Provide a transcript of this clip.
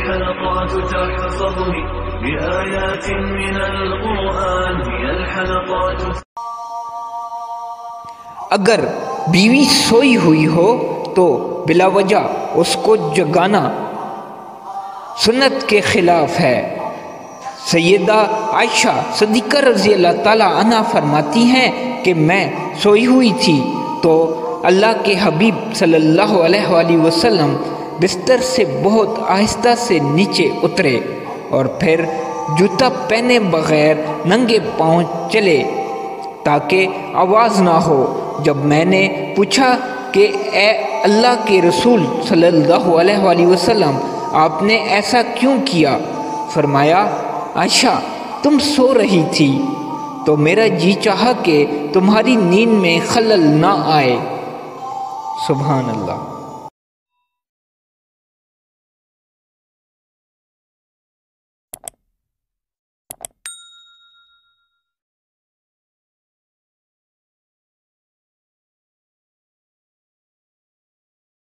الحلقات تحفظني بآيات من القرآن هي الحلقات. اگر بیوی سوئی ہوئی ہو تو بلا وجہ اس کو جگانا سنت کے خلاف ہے۔ سیدہ عائشہ صدیقہ رضی اللہ تعالی عنہ فرماتی ہیں کہ میں سوئی ہوئی تھی تو اللہ کے حبیب صلی اللہ علیہ وآلہ وسلم بستر سے بہت آہستہ سے نیچے اترے اور پھر جوتا پہنے بغیر ننگے پاؤں چلے تاکہ آواز نہ ہو۔ جب میں نے پوچھا کہ اے اللہ کے رسول صلی اللہ علیہ وآلہ وسلم آپ نے ایسا کیوں کیا؟ فرمایا عائشہ تم سو رہی تھی تو میرا جی چاہا کہ تمہاری نیند میں خلل نہ آئے۔ سبحان اللہ۔